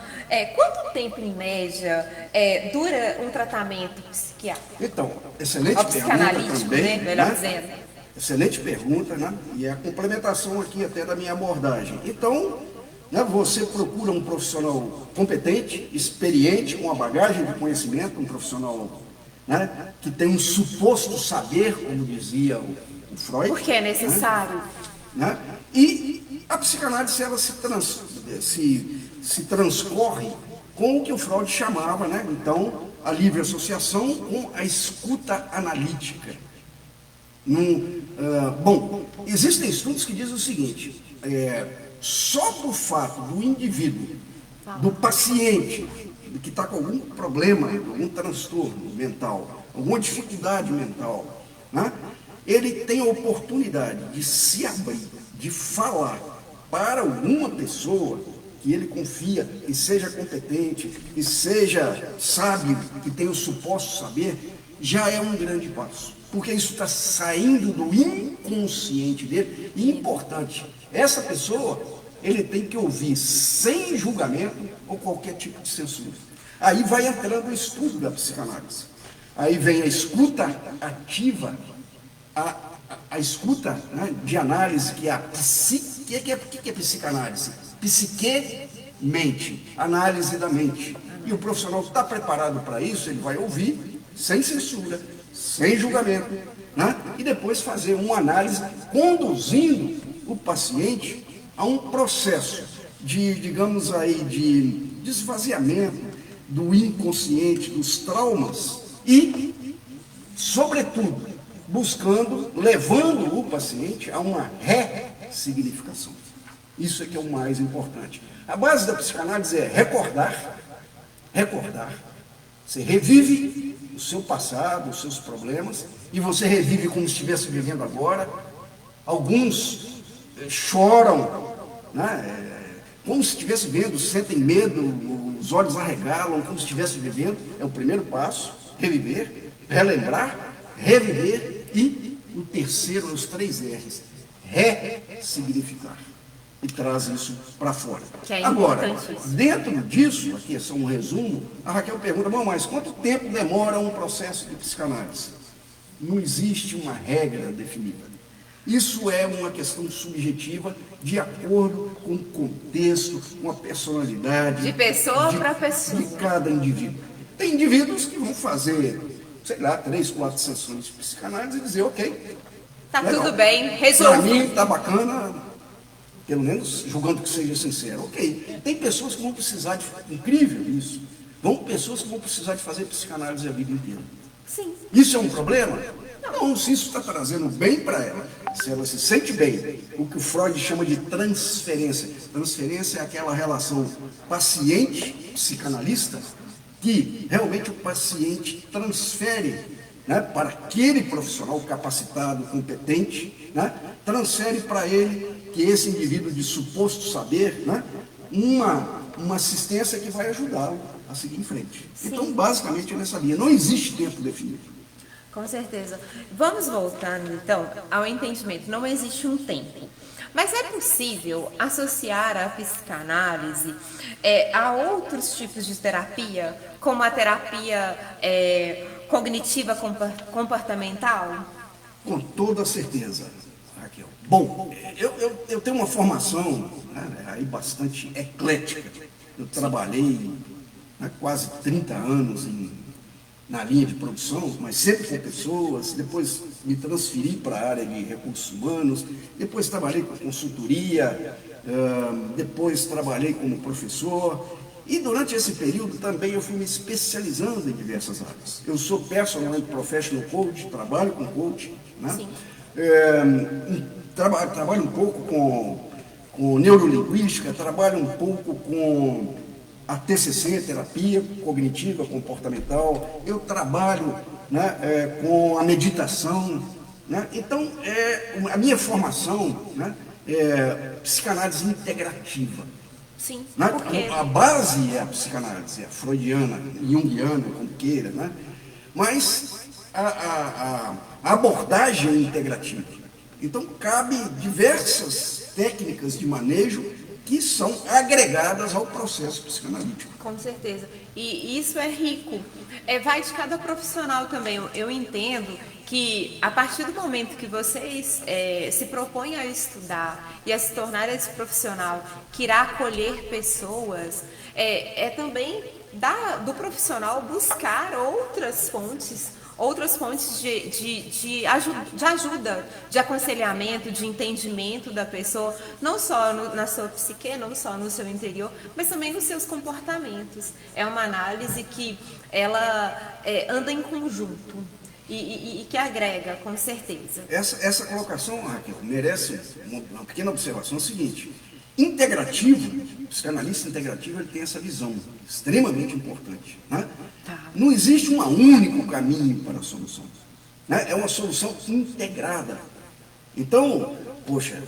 quanto tempo em média dura um tratamento psiquiátrico? Então, excelente pergunta também, né? Melhor dizendo. Excelente pergunta, né? E é a complementação aqui até da minha abordagem. Então, né, você procura um profissional competente, experiente, com uma bagagem de conhecimento, um profissional, né, que tem um suposto saber, como dizia o Freud. Porque é necessário. Né? E a psicanálise ela se transcorre com o que o Freud chamava, né, então, a livre associação com a escuta analítica. Bom, existem estudos que dizem o seguinte, só por fato do indivíduo, do paciente, que está com algum problema, algum transtorno mental, alguma dificuldade mental, né, ele tem a oportunidade de se abrir, de falar para alguma pessoa que ele confia, que seja competente, que seja sábio, que tenha o suposto saber, já é um grande passo. Porque isso está saindo do inconsciente dele. E importante, essa pessoa, ele tem que ouvir sem julgamento ou qualquer tipo de censura. Aí vai entrando o estudo da psicanálise. Aí vem a escuta ativa, a escuta, né, de análise, que é a psique. O que é psicanálise? Psique-mente, análise da mente. E o profissional está preparado para isso, ele vai ouvir sem censura, sem julgamento, né? E depois fazer uma análise conduzindo o paciente a um processo de, digamos aí, de esvaziamento do inconsciente, dos traumas e, sobretudo, levando o paciente a uma ressignificação. Isso é que é o mais importante. A base da psicanálise é recordar. Você revive o seu passado, os seus problemas, e você revive como se estivesse vivendo agora. Alguns choram, né? Como se estivesse vendo, sentem medo, os olhos arregalam, como se estivesse vivendo. É o primeiro passo, reviver, relembrar, reviver, e o terceiro, os 3 R's, ressignificar. e traz isso para fora. Que é Agora, importantíssimo. dentro disso, aqui é só um resumo, a Raquel pergunta, bom, mas quanto tempo demora um processo de psicanálise? Não existe uma regra definida. Isso é uma questão subjetiva de acordo com o contexto, com a personalidade. De pessoa para pessoa. De cada indivíduo. Tem indivíduos que vão fazer, sei lá, 3, 4 sessões de psicanálise e dizer, ok. Tá legal. tudo bem, Para resolvi. mim tá bacana, pelo menos julgando que seja sincero. Ok. Tem pessoas que vão precisar de. Incrível isso. Pessoas que vão precisar de fazer psicanálise a vida inteira. Sim. Isso é um problema? Não, se isso está trazendo bem para ela, se ela se sente bem, o que o Freud chama de transferência. Transferência é aquela relação paciente-psicanalista que realmente o paciente transfere, né, para aquele profissional capacitado, competente, né, transfere para ele, que esse indivíduo de suposto saber, né, uma assistência que vai ajudá-lo a seguir em frente. Sim. Então, basicamente, é nessa linha. Não existe tempo definido. Com certeza. Vamos voltando, então, ao entendimento. Não existe um tempo. Mas é possível associar a psicanálise a outros tipos de terapia, como a terapia cognitiva comportamental? Com toda certeza, Raquel. Bom, eu tenho uma formação, né, aí bastante eclética. Eu trabalhei há quase 30 anos na linha de produção, mas sempre com pessoas, depois me transferi para a área de recursos humanos, depois trabalhei com consultoria, depois trabalhei como professor, e durante esse período também eu fui me especializando em diversas áreas. Eu sou personal professional coach, trabalho com coach, né? Sim. Trabalho um pouco com neurolinguística, trabalho um pouco com a TCC, terapia cognitiva comportamental, eu trabalho, né, com a meditação, né? Então, a minha formação, né, é psicanálise integrativa. Sim, Né? porque... A base é a psicanálise, é a freudiana, junguiana, como queira, né? Mas a abordagem é integrativa. Então, cabe diversas técnicas de manejo que são agregadas ao processo psicanalítico. Com certeza. E isso é rico. Vai de cada profissional também. Eu entendo que a partir do momento que vocês se propõem a estudar e a se tornar esse profissional que irá acolher pessoas, também do profissional buscar outras fontes de ajuda, de aconselhamento, de entendimento da pessoa, não só na sua psique, não só no seu interior, mas também nos seus comportamentos. É uma análise que ela anda em conjunto e que agrega, com certeza. Essa colocação, Raquel, merece uma pequena observação. É o seguinte: integrativo, o psicanalista integrativo, ele tem essa visão extremamente importante, né? Tá. Não existe um único caminho para a solução, né? É uma solução integrada. Então, poxa,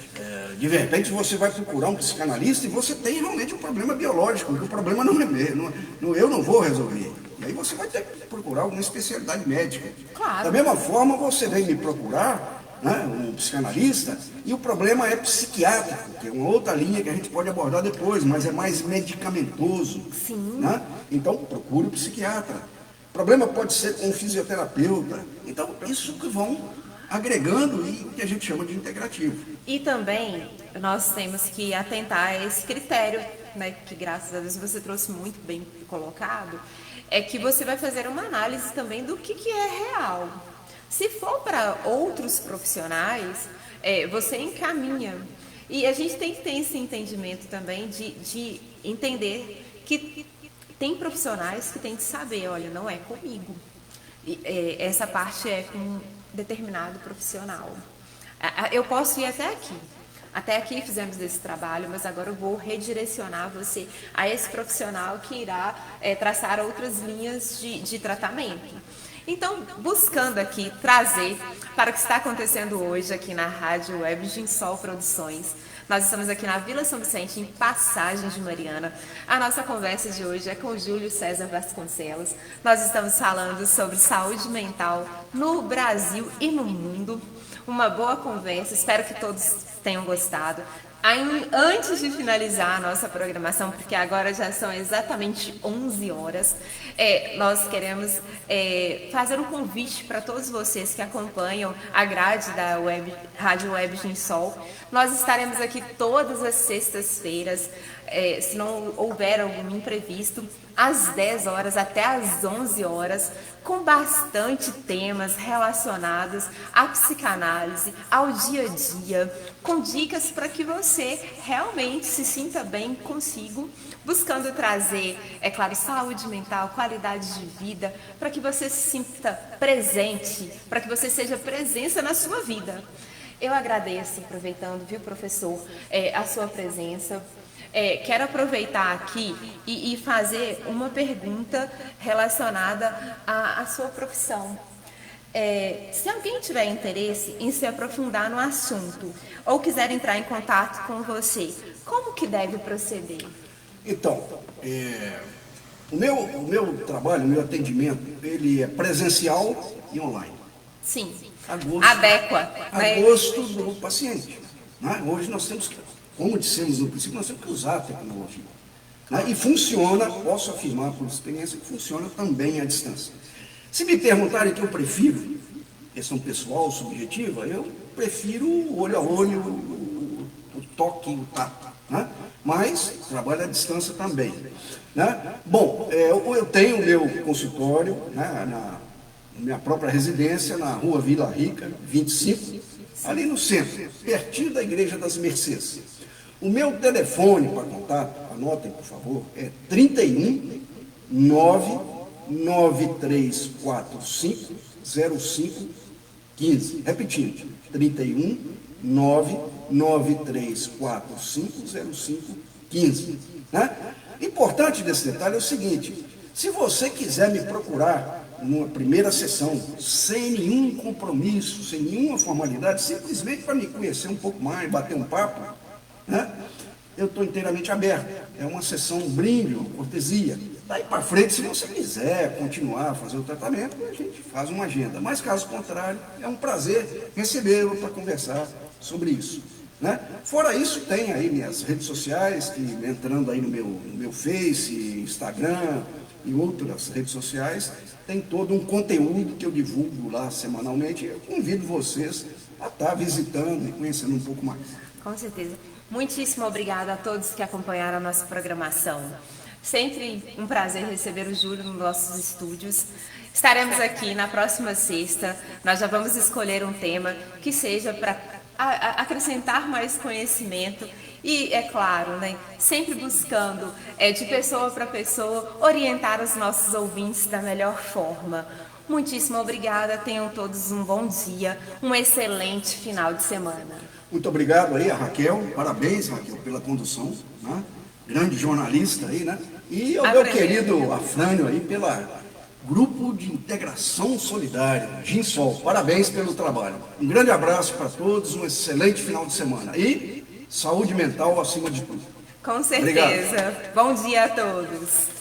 de repente você vai procurar um psicanalista e você tem realmente um problema biológico, porque o problema não é meu, eu não vou resolver. E aí você vai ter que procurar alguma especialidade médica. Claro. Da mesma forma, você vem me procurar, né, um psicanalista, e o problema é psiquiátrico, que é uma outra linha que a gente pode abordar depois, mas é mais medicamentoso. Sim. Né? Então, procure o psiquiatra. O problema pode ser com um fisioterapeuta. Então, isso que vão agregando e o que a gente chama de integrativo. E também nós temos que atentar a esse critério, né, que graças a Deus você trouxe muito bem colocado, é que você vai fazer uma análise também do que é real. Se for para outros profissionais, você encaminha. E a gente tem que ter esse entendimento também de entender que tem profissionais que têm que saber, olha, não é comigo. E, essa parte é com um determinado profissional. Eu posso ir até aqui. Até aqui fizemos esse trabalho, mas agora eu vou redirecionar você a esse profissional que irá traçar outras linhas de tratamento. Então, buscando aqui trazer para o que está acontecendo hoje aqui na Rádio Web Ginsol Produções. Nós estamos aqui na Vila São Vicente, em Passagem de Mariana. A nossa conversa de hoje é com Júlio César Vasconcelos. Nós estamos falando sobre saúde mental no Brasil e no mundo. Uma boa conversa, espero que todos tenham gostado. Antes de finalizar a nossa programação, porque agora já são exatamente 11 horas, nós queremos fazer um convite para todos vocês que acompanham a grade da Rádio Web Ginsol. Nós estaremos aqui todas as sextas-feiras, se não houver algum imprevisto, às 10 horas até às 11 horas, com bastante temas relacionados à psicanálise, ao dia a dia, com dicas para que você realmente se sinta bem consigo, buscando trazer, é claro, saúde mental, qualidade de vida, para que você se sinta presente, para que você seja presença na sua vida. Eu agradeço, aproveitando, viu, professor, a sua presença. Quero aproveitar aqui e fazer uma pergunta relacionada à sua profissão. Se alguém tiver interesse em se aprofundar no assunto ou quiser entrar em contato com você, como que deve proceder? Então, o meu trabalho, o meu atendimento, ele é presencial e online. Sim, Adequa. né? A gosto do paciente. Né? Hoje nós temos que, como dissemos no princípio, nós temos que usar a tecnologia. Né? E funciona, posso afirmar por experiência, que funciona também à distância. Se me perguntarem o que eu prefiro, questão pessoal, subjetiva, eu prefiro o olho a olho, o toque, o tato. Né? Mas trabalho à distância também. Né? Bom, eu tenho o meu consultório, né, na minha própria residência, na rua Vila Rica, 25, ali no centro, pertinho da Igreja das Mercês. O meu telefone para contato, anotem por favor, é 31 99345 0515. Repetindo, 31 99345 0515. Né? Importante desse detalhe é o seguinte: se você quiser me procurar numa primeira sessão, sem nenhum compromisso, sem nenhuma formalidade, simplesmente para me conhecer um pouco mais, bater um papo, né? Eu estou inteiramente aberto. É uma sessão brinde, cortesia. Daí para frente, se você quiser continuar a fazer o tratamento, a gente faz uma agenda. Mas caso contrário, é um prazer recebê-lo para conversar sobre isso. Né? Fora isso, tem aí minhas redes sociais, que entrando aí no meu Face, Instagram e outras redes sociais, tem todo um conteúdo que eu divulgo lá semanalmente. Eu convido vocês a estar visitando e conhecendo um pouco mais. Com certeza. Muitíssimo obrigada a todos que acompanharam a nossa programação. Sempre um prazer receber o Júlio nos nossos estúdios. Estaremos aqui na próxima sexta. Nós já vamos escolher um tema que seja para acrescentar mais conhecimento e, é claro, né, sempre buscando, de pessoa para pessoa, orientar os nossos ouvintes da melhor forma. Muitíssimo obrigada, tenham todos um bom dia, um excelente final de semana. Muito obrigado aí a Raquel, parabéns, Raquel, pela condução, né? Grande jornalista aí, né? E ao meu querido Afrânio aí pela Grupo de Integração Solidária, Ginsol, parabéns pelo trabalho. Um grande abraço para todos, um excelente final de semana e saúde mental acima de tudo. Com certeza. Obrigado. Bom dia a todos.